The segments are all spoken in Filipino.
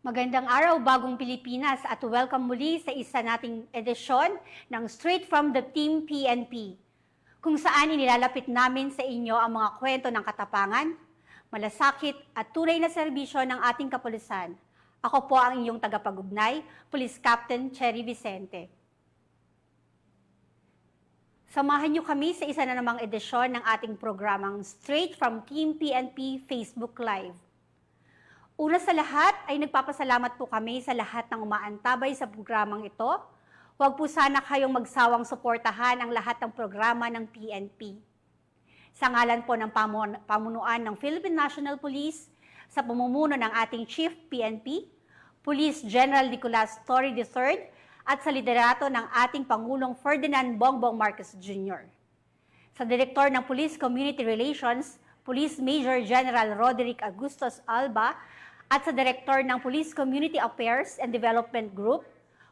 Magandang araw, Bagong Pilipinas, at welcome muli sa isa nating edisyon ng Straight from the Team PNP, kung saan inilalapit namin sa inyo ang mga kwento ng katapangan, malasakit at tunay na serbisyo ng ating kapulisan. Ako po ang inyong tagapag-ugnay, Police Captain Cherry Vicente. Samahan niyo kami sa isa na namang edisyon ng ating programang Straight from Team PNP Facebook Live. Una sa lahat ay nagpapasalamat po kami sa lahat ng umaantabay sa programang ito. Huwag po sana kayong magsawang suportahan ang lahat ng programa ng PNP. Sa ngalan po ng pamunuan ng Philippine National Police, sa pamumuno ng ating Chief PNP, Police General Nicolas Torre III, at sa liderato ng ating Pangulong Ferdinand Bongbong Marcos Jr. Sa Direktor ng Police Community Relations, Police Major General Roderick Agustos Alba, at sa Director ng Police Community Affairs and Development Group,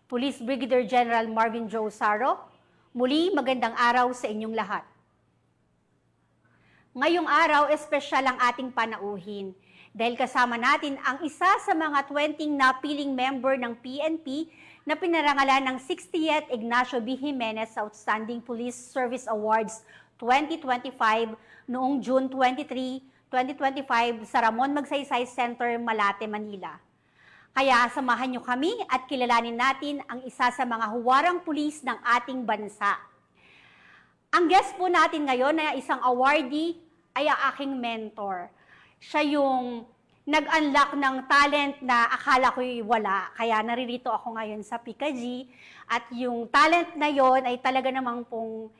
Police Brigadier General Marvin Joe Saro, muli magandang araw sa inyong lahat. Ngayong araw, espesyal ang ating panauhin dahil kasama natin ang isa sa mga 20 napiling member ng PNP na pinarangalan ng 60th Ignacio B. Jimenez Outstanding Police Service Awards 2025 noong June 23, 2025 sa Ramon Magsaysay Center, Malate, Manila. Kaya samahan niyo kami at kilalanin natin ang isa sa mga huwarang pulis ng ating bansa. Ang guest po natin ngayon na isang awardee ay ang aking mentor. Siya yung nag-unlock ng talent na akala ko'y wala. Kaya naririto ako ngayon sa PICA-G at yung talent na yon ay talaga namang pong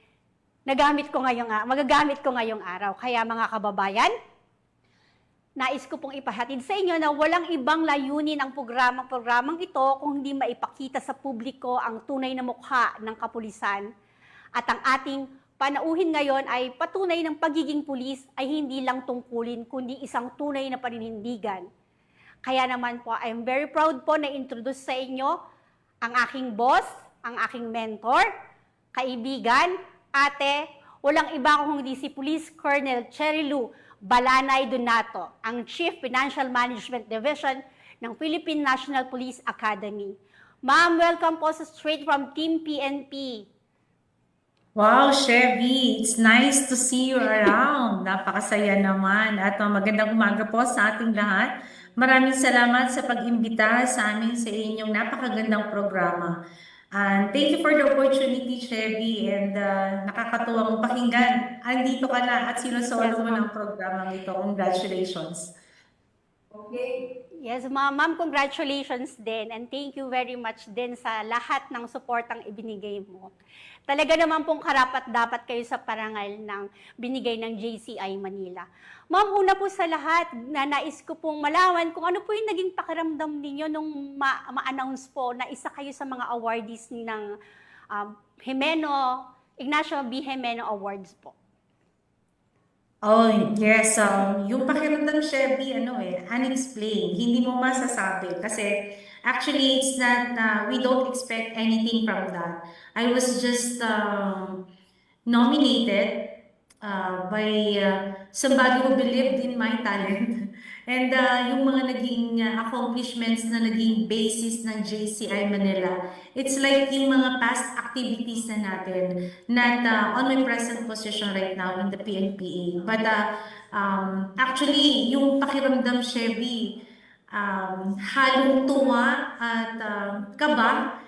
magagamit ko ngayong araw. Kaya mga kababayan, nais ko pong ipahatid sa inyo na walang ibang layunin ang programang ito kung hindi maipakita sa publiko ang tunay na mukha ng kapulisan. At ang ating panauhin ngayon ay patunay ng pagiging pulis ay hindi lang tungkulin kundi isang tunay na paninindigan. Kaya naman po, I am very proud po na introduce sa inyo ang aking boss, ang aking mentor, kaibigan, ate, walang iba kundi si Police Colonel Cherry Lou Balanay Donato, ang Chief Financial Management Division ng Philippine National Police Academy. Ma'am, welcome po sa Straight from Team PNP. Wow, Chevy, it's nice to see you around. Napakasaya naman at magandang umaga po sa ating lahat. Maraming salamat sa pag-imbita sa amin sa inyong napakagandang programa. And thank you for the opportunity, Chevy, and nakakatuwang pakinggan. Andito ka na at sinusolo mo ng programang ito. Congratulations. Okay. Yes, ma'am, congratulations din and thank you very much din sa lahat ng suportang ibinigay mo. Talaga naman pong karapat-dapat kayo sa parangal ng binigay ng JCI Manila. Ma'am, una po sa lahat, nais ko pong malaman kung ano po yung naging pakiramdam ninyo nung ma-announce po na isa kayo sa mga awardees ng Ignacio B. Jimeno Awards po. Oh, yes. Yung pakiramdam, Chevy, unexplained. Hindi mo masasabi. Kasi, actually, it's not, we don't expect anything from that. I was just nominated by somebody who believed in my talent. And yung mga naging accomplishments na naging basis ng JCI Manila, it's like yung mga past activities na natin, not on my present position right now in the PNPA. But actually, yung pakiramdam, Chevy, halong tuwa at kaba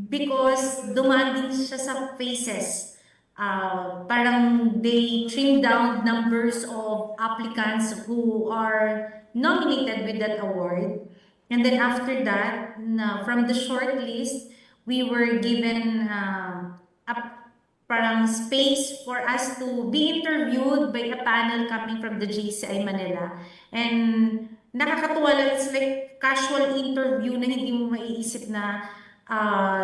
because dumaan din siya sa phases. Parang they trim down numbers of applicants who are nominated with that award. And then after that, from the short list, we were given a parang space for us to be interviewed by a panel coming from the JCI Manila. And nakakatuwa lang, it's like casual interview na hindi mo maiisip na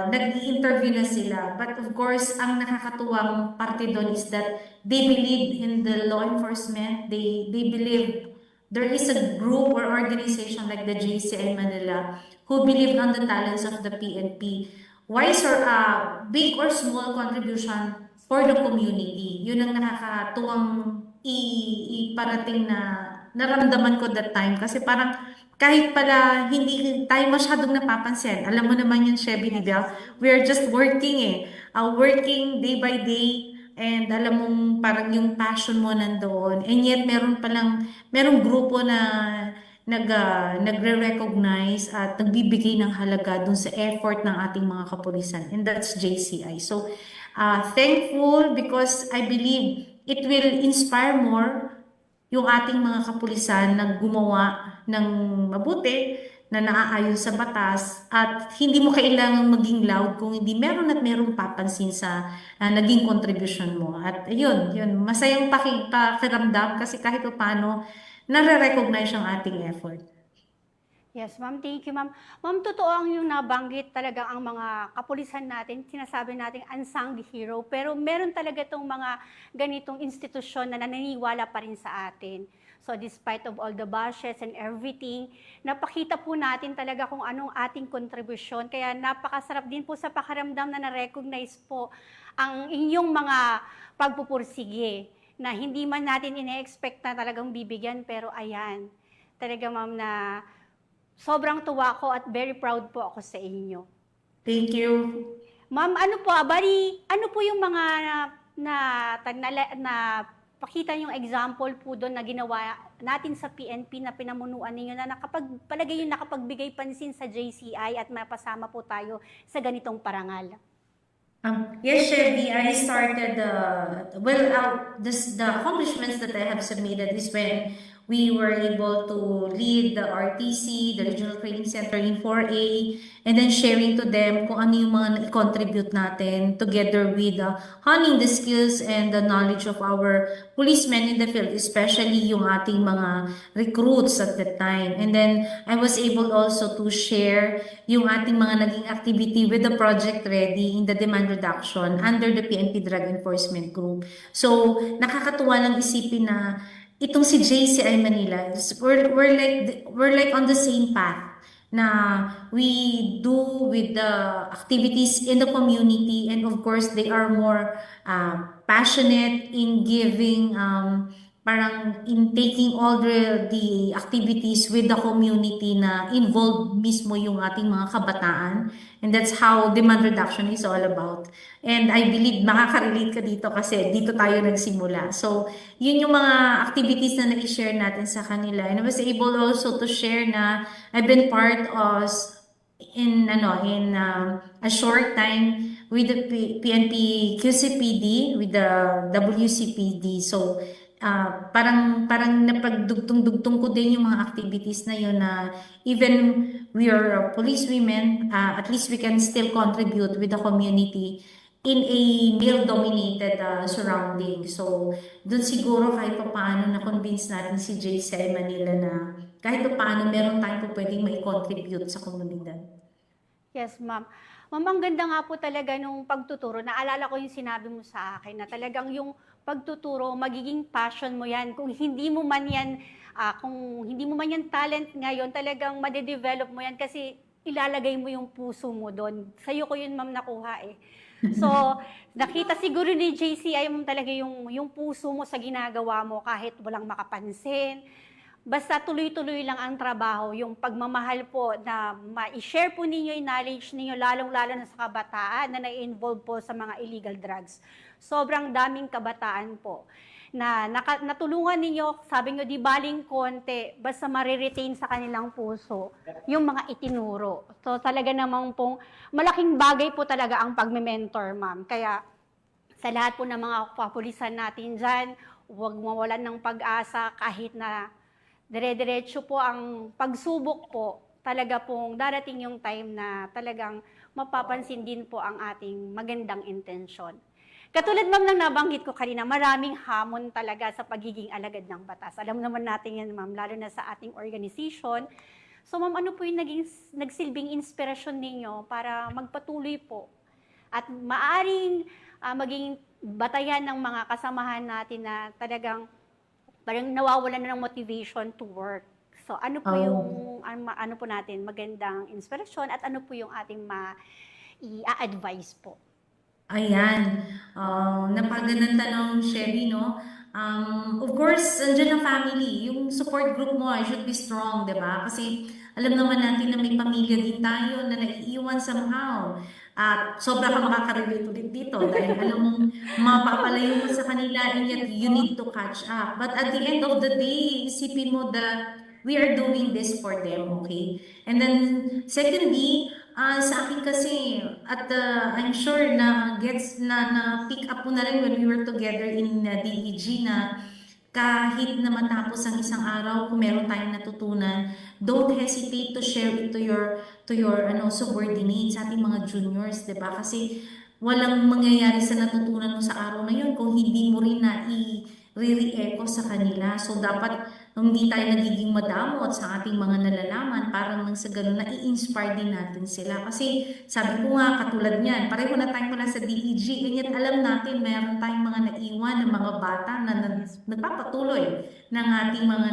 nag-i-interview na sila. But of course, ang nakakatuwang parte doon is that they believe in the law enforcement. They believe there is a group or organization like the JCI Manila who believe on the talents of the PNP. Wise or big or small contribution for the community. Yun ang nakakatuwang iparating na naramdaman ko that time. Kasi parang kahit pala hindi tayo masyadong napapansin. Alam mo naman yun, Chevy, di ba? We are just working working day by day, and alam mong parang yung passion mo nandoon. And yet, merong grupo na nagre-recognize at nagbibigay ng halaga dun sa effort ng ating mga kapulisan. And that's JCI. So, thankful because I believe it will inspire more yung ating mga kapulisan na gumawa ng mabuti, na naaayon sa batas, at hindi mo kailangang maging loud kung hindi meron at merong papansin sa naging contribution mo. At yun, masayang pakiramdam kasi kahit pa paano, nare-recognize ang ating effort. Yes, ma'am. Thank you, ma'am. Ma'am, totoo ang yung nabanggit talaga ang mga kapulisan natin. Sinasabi natin unsung hero. Pero meron talaga itong mga ganitong institusyon na naniniwala pa rin sa atin. So despite of all the bashes and everything, napakita po natin talaga kung anong ating kontribusyon. Kaya napakasarap din po sa pakiramdam na na-recognize po ang inyong mga pagpupursige na hindi man natin ine-expect na talagang bibigyan. Pero ayan, talaga ma'am na sobrang tuwa ko at very proud po ako sa inyo. Thank you. Ma'am, ano po, ano po yung mga na pakita yung example po doon na ginawa natin sa PNP na pinamunuan ninyo na palagay yung nakapagbigay pansin sa JCI at mapasama po tayo sa ganitong parangal? Yes, Chevy, I started, the accomplishments that I have submitted is when we were able to lead the RTC, the Regional Training Center in 4A, and then sharing to them kung ano yung mga na-contribute natin together with honing the skills and the knowledge of our policemen in the field, especially yung ating mga recruits at that time. And then I was able also to share yung ating mga naging activity with the Project Ready in the demand reduction under the PNP Drug Enforcement Group. So, nakakatuwa lang isipin na itong si JCI Manila, we're like on the same path na we do with the activities in the community, and of course they are more passionate in giving parang in taking all the activities with the community na involved mismo yung ating mga kabataan, and that's how demand reduction is all about. And I believe makaka-relate ka dito kasi dito tayo nagsimula. So yun yung mga activities na nai-share natin sa kanila, and I was able also to share na I've been part of in a short time with the PNP QCPD, with the WCPD. So parang napagdugtong-dugtong ko din yung mga activities na yun, na even we are police women, at least we can still contribute with the community in a male-dominated surrounding. So, dun siguro kahit pa paano na-convince natin si JCI Manila na kahit pa paano meron tayong pwedeng mai-contribute sa komunidad. Yes, ma'am. Ma'am, ang ganda nga po talaga nung pagtuturo. Naalala ko yung sinabi mo sa akin na talagang yung pagtuturo, magiging passion mo yan. Kung hindi mo man yan, talent ngayon, talagang madedevelop mo yan kasi ilalagay mo yung puso mo doon. Sa'yo ko yun, ma'am, nakuha eh. So, nakita siguro ni JCI mo talaga yung puso mo sa ginagawa mo kahit walang makapansin. Basta tuloy-tuloy lang ang trabaho, yung pagmamahal po na ma-share po ninyo yung knowledge ninyo, lalong-lalo na sa kabataan na na-involve po sa mga illegal drugs. Sobrang daming kabataan po na natulungan ninyo, sabi nyo, di baling konti, basta mariretain sa kanilang puso yung mga itinuro. So talaga namang pong malaking bagay po talaga ang pagme-mentor, ma'am. Kaya sa lahat po ng mga kapulisan natin dyan, huwag mawalan ng pag-asa kahit na dire-diretso po ang pagsubok po, talaga pong darating yung time na talagang mapapansin din po ang ating magandang intensyon. Katulad ma'am ng nabanggit ko kanina, maraming hamon talaga sa pagiging alagad ng batas. Alam naman natin yan ma'am, lalo na sa ating organization. So ma'am, ano po yung nagsilbing inspirasyon ninyo para magpatuloy po at maaring maging batayan ng mga kasamahan natin na talagang parang nawawalan na ng motivation to work. So ano po yung ano po natin magandang inspirasyon at ano po yung ating i-advise po? Ayan, napagandang tanong, Sherry, no? Of course, andyan ang family. Yung yung support group mo ay should be strong, di ba? Kasi alam naman natin na may pamilya din tayo na naiiwan somehow. At sobra kang makaka-relate ulit dito dahil alam mong mapapalayo mo sa kanila and yet you need to catch up. But at the end of the day, isipin mo that we are doing this for them, okay? And then, secondly, sa akin kasi, at I'm sure na gets na pick up mo na rin when we were together in DEG na kahit na matapos ang isang araw, kung meron tayong natutunan, don't hesitate to share it to your subordinates, sa ating mga juniors, 'di ba? Kasi walang mangyayari sa natutunan mo sa araw na yun kung hindi mo rin na i-re-echo sa kanila. So dapat hindi tayo nagiging madamot sa ating mga nalalaman para nang sa ganun na i-inspire din natin sila. Kasi sabi ko nga, katulad niyan, pareho na tayo mula sa DEG, ganyan alam natin meron tayong mga naiwan ng mga bata na nagpapatuloy ng ating mga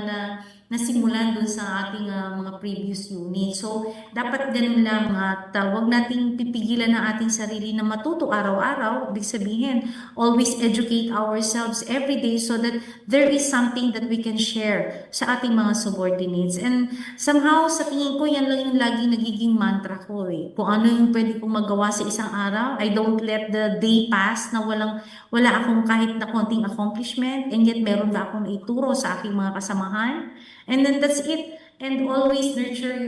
nasimulan dun sa ating mga previous unit. So, dapat ganun lang at wag nating pipigilan ang ating sarili na matuto araw-araw. Ibig sabihin, always educate ourselves every day so that there is something that we can share sa ating mga subordinates. And somehow, sa tingin ko, yan lang yung laging nagiging mantra ko eh. Kung ano yung pwede kong magawa sa isang araw, I don't let the day pass na wala akong kahit na konting accomplishment and yet meron ba akong ituro sa aking mga kasamahan. And then that's it. And always nurture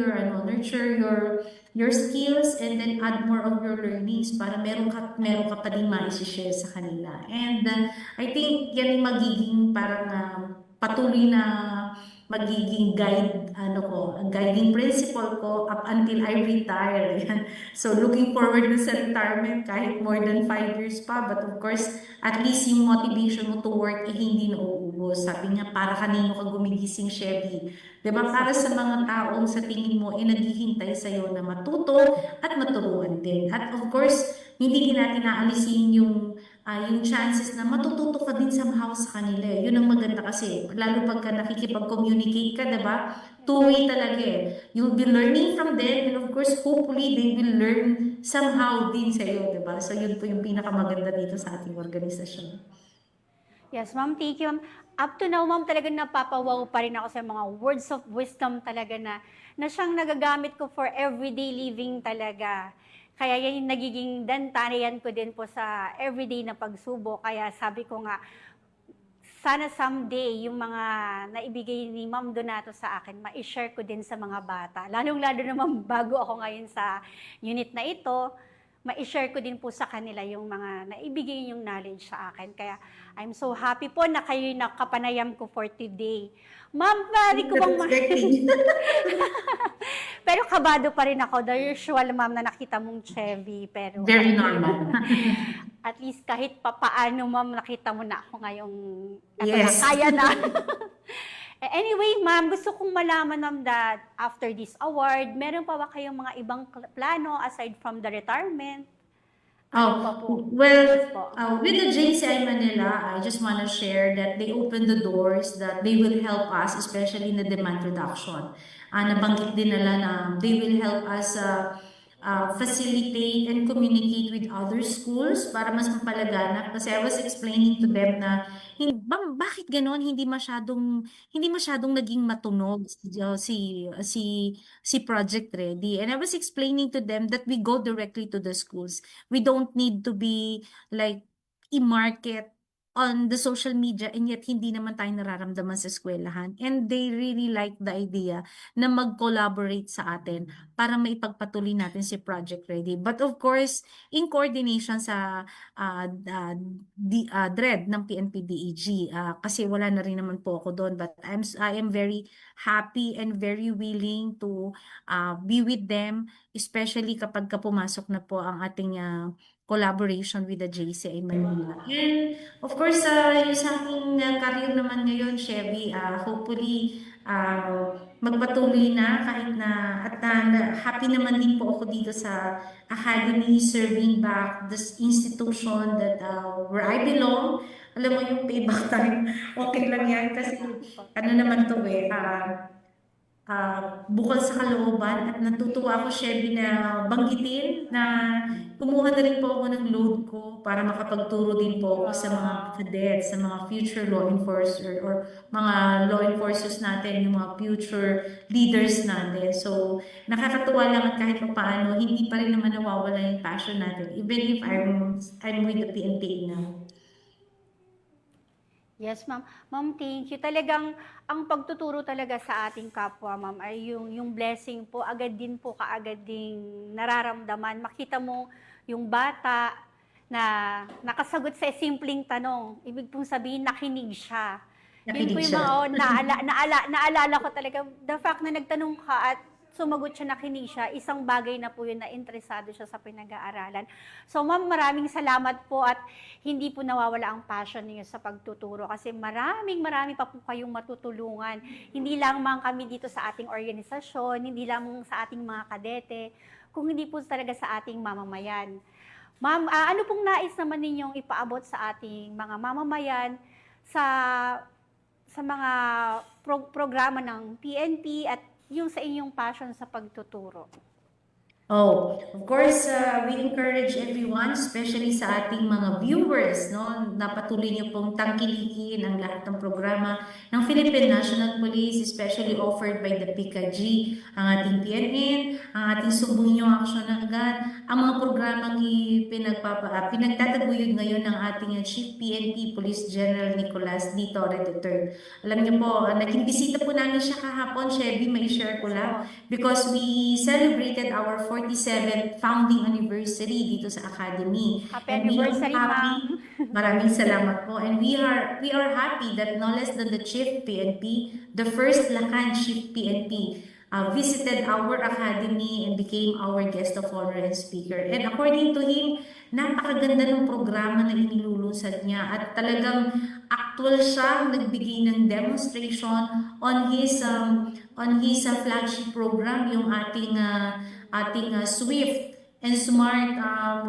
your skills and then add more of your learnings para meron ka pa din ma-share sa kanila. And I think yan yung magiging parang patuloy na magiging guiding principle ko up until I retire. Yan. So looking forward na sa retirement kahit more than 5 years pa. But of course, at least yung motivation mo to work hindi nauubos. Sabi niya, para kanino ka gumigising, Chevy. Diba? Para sa mga taong sa tingin mo naghihintay sa'yo na matuto at maturuan din. At of course, hindi din natin naalisin yung chances na matututo ka din somehow sa kanila. Yun ang maganda kasi, lalo pagka nakikipag-communicate ka, diba? Two-way talaga eh. You'll be learning from them and of course, hopefully, they will learn somehow din sa'yo, diba? So yun po yung pinakamaganda dito sa ating organisasyon. Yes, ma'am, thank you, ma'am. Up to now, ma'am, talagang napapawaw pa rin ako sa mga words of wisdom talaga na siyang nagagamit ko for everyday living talaga. Kaya yan yung nagiging dantanayan ko din po sa everyday na pagsubok. Kaya sabi ko nga, sana someday yung mga naibigay ni Ma'am Donato sa akin, ma-share ko din sa mga bata. Lalong-lalo naman bago ako ngayon sa unit na ito, ma-share ko din po sa kanila yung mga naibigay yung knowledge sa akin. Kaya I'm so happy po na kayo nakapanayam ko for today. Ma'am, pwede ko bang Pero kabado pa rin ako. The usual, ma'am, na nakita mong Chevy. Pero very normal. At least kahit papaano, ma'am, nakita mo na ako ngayong Yes. kaya na. Anyway, ma'am, gusto kong malaman, ma'am, that after this award, meron pa ba kayong mga ibang plano aside from the retirement? Ano pa po? Well, Yes po. with the JCI Manila, I just want to share that they opened the doors that they will help us, especially in the demand reduction. Nabanggit din nila na they will help us facilitate and communicate with other schools para mas mapalaganap. Kasi I was explaining to them na bakit ganon hindi masyadong naging matunog si Project Ready. And I was explaining to them that we go directly to the schools. We don't need to be like i-market on the social media and yet hindi naman tayo nararamdaman sa eskwelahan. And they really like the idea na mag-collaborate sa atin para maipagpatuloy natin si Project Ready. But of course, in coordination sa DRED ng PNP-DEG, kasi wala na rin naman po ako doon. But I am very happy and very willing to be with them, especially kapag pumasok na po ang ating collaboration with the JCI Manila. And of course, yung sa aking career naman ngayon, Chevy, hopefully magpatuloy na kahit na at happy naman din po ako dito sa academy serving back this institution that where I belong. Alam mo yung payback time, okay lang yan kasi ano naman to bukal sa kalooban at natutuwa ako, Shelby, na banggitin na kumuha na rin po ako ng load ko para makapagturo din po ako sa mga cadets, sa mga future law enforcer or mga law enforcers natin, yung mga future leaders natin. So, nakakatuwa lang at kahit pa paano, hindi pa rin naman nawawala yung passion natin, even if I'm with the PNP now. Yes, ma'am. Ma'am, thank you. Talagang ang pagtuturo talaga sa ating kapwa, ma'am, ay yung blessing po, agad din po kaagad ding nararamdaman. Makita mo yung bata na nakasagot sa simpleng tanong. Ibig pong sabihin, nakinig siya. Yun po Nakinig yung siya. mga, naalala ko talaga, the fact na nagtanong ka at sumagot siya, nakinig siya, isang bagay na po yun na interesado siya sa pinag-aaralan. So ma'am, maraming salamat po at hindi po nawawala ang passion niyo sa pagtuturo kasi maraming pa po kayong matutulungan. Hindi lang man kami dito sa ating organisasyon, hindi lang sa ating mga kadete, kung hindi po talaga sa ating mamamayan. Ma'am, ano pong nais naman ninyong ipaabot sa ating mga mamamayan sa mga programa ng PNP at yung sa inyong passion sa pagtuturo? Oh, of course, we encourage everyone, especially sa ating mga viewers, no, na patuloy niyo pong tangkilikin ang lahat ng programa ng Philippine National Police, especially offered by the PICAG, ang ating PNN, ang ating Sumbong Nyo Action Agad, ang mga programang pinagtataguyod ngayon ng ating Chief PNP Police General Nicolas D. Torre III. Alam niyo po, naging bisita po namin siya kahapon, Chevy, may share ko lang, because we celebrated our 47th founding anniversary dito sa Academy. Happy And we are anniversary, happy. ma'am. Maraming salamat po. And we are happy that no less than the Chief PNP, the first Lacan Chief PNP, visited our academy and became our guest of honor and speaker. And according to him, napakaganda ng programa na inilulunsad niya at talagang actual siya nagbigay ng demonstration on his flagship program, yung ating swift and smart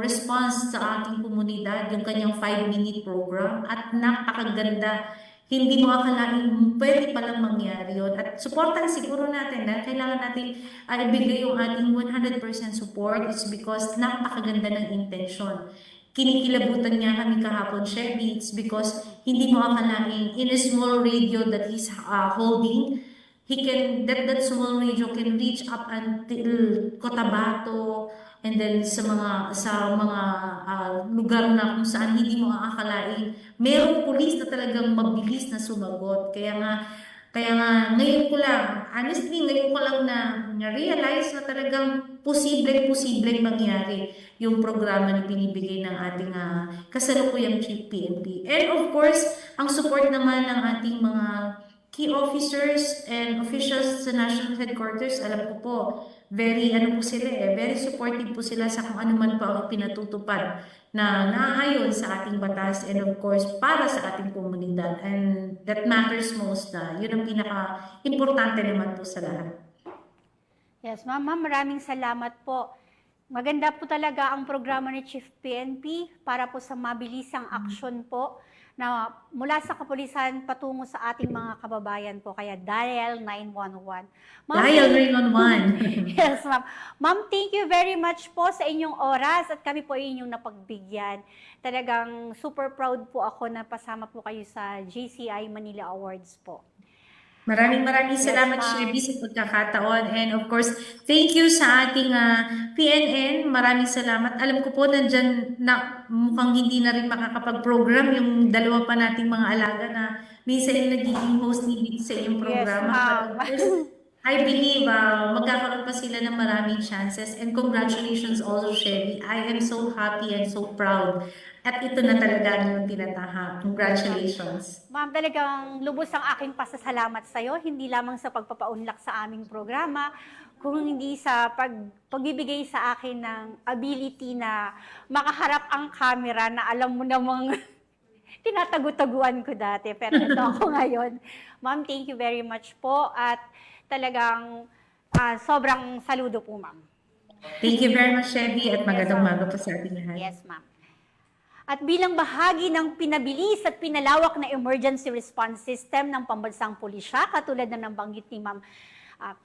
response sa ating komunidad, yung kanyang 5-minute program, at napakaganda. Hindi mo akalain pwede palang mangyari yun. At supportan siguro natin dahil kailangan natin ibigay yung ating 100% support. It's because napakaganda ng intention. Kinikilabutan niya kami kahapon, Chevy. It's because hindi mo akalain in a small radio that he's holding, that small radio can reach up until Cotabato, and then sa mga lugar na kung saan hindi mo aakalain merong pulis na talagang mabilis na sumagot. Kaya nga ngayon ko lang, honestly ngayon ko lang na realize na talagang posibleng mangyari yung programa na binibigay ng ating kasalukuyang Chief PNP. And of course, ang support naman ng ating mga key officers and officials sa national headquarters, alam ko po, very supportive po sila sa kung ano man po ang pinatutupad na naaayon sa ating batas and of course para sa ating komunidad, and that matters most, na yun ang pinaka-importante naman po sa lahat. Yes, ma'am. Ma'am, maraming salamat po. Maganda po talaga ang programa ni Chief PNP para po sa mabilisang aksyon po na mula sa kapulisan patungo sa ating mga kababayan po. Kaya dial 911. Dial 911. Yes, ma'am. Ma'am, thank you very much po sa inyong oras at kami po inyong napagbigyan. Talagang super proud po ako na pasama po kayo sa JCI Manila Awards po. Maraming salamat, Shirley, sa pagkakataon. And of course, thank you sa ating PNN. Maraming salamat. Alam ko po nandyan na mukhang hindi na rin makakapag-program yung dalawa pa nating mga alaga na minsan yung nagiging host dito sa inyong programa. Yes, But of course, I believe magkakaroon pa sila ng maraming chances. And congratulations also, Shirley. I am so happy and so proud. At ito na talaga yung tinataha. Congratulations. Ma'am, talagang lubos ang aking pasasalamat sa iyo, hindi lamang sa pagpapaunlak sa aming programa, kung hindi sa pagbibigay sa akin ng ability na makaharap ang camera na alam mo namang tinatagu-taguan ko dati. Pero ito ako ngayon. Ma'am, thank you very much po at talagang sobrang saludo po, ma'am. Thank you very much, Chevy, at magandang umaga po sa ating lahat. Yes, ma'am. At bilang bahagi ng pinabilis at pinalawak na emergency response system ng pambansang pulisya, katulad na nabanggit ni Ma'am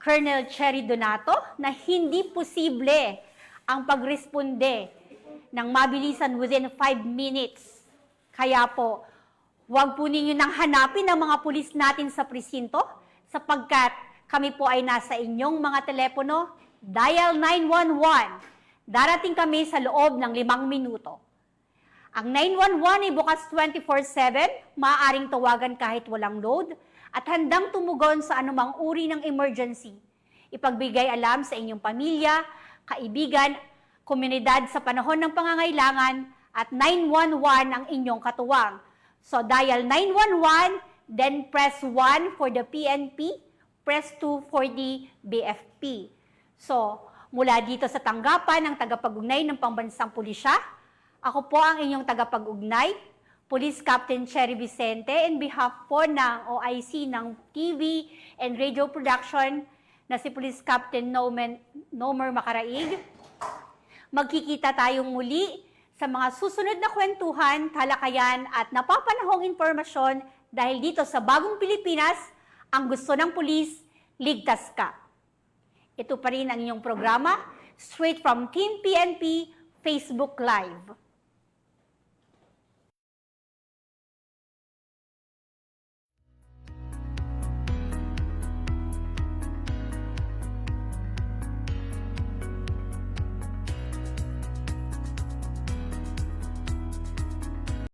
Colonel Cherry Donato na hindi posible ang pagresponde ng mabilisan within 5 minutes. Kaya po, huwag po ninyo nang hanapin ang mga pulis natin sa presinto sapagkat kami po ay nasa inyong mga telepono. Dial 911. Darating kami sa loob ng 5 minuto. Ang 911 ay bukas 24/7, maaaring tawagan kahit walang load at handang tumugon sa anumang uri ng emergency. Ipagbigay alam sa inyong pamilya, kaibigan, komunidad sa panahon ng pangangailangan at 911 ang inyong katuwang. So dial 911, then press 1 for the PNP, press 2 for the BFP. So, mula dito sa tanggapan ng tagapag-ugnay ng Pambansang Pulisya, ako po ang inyong tagapag-ugnay, Police Captain Cherry Vicente, in behalf po ng OIC ng TV and Radio Production na si Police Captain Nomer Macaraig. Magkikita tayong muli sa mga susunod na kwentuhan, talakayan at napapanahong impormasyon dahil dito sa Bagong Pilipinas, ang gusto ng pulis, ligtas ka. Ito pa rin ang inyong programa, straight from Team PNP Facebook Live.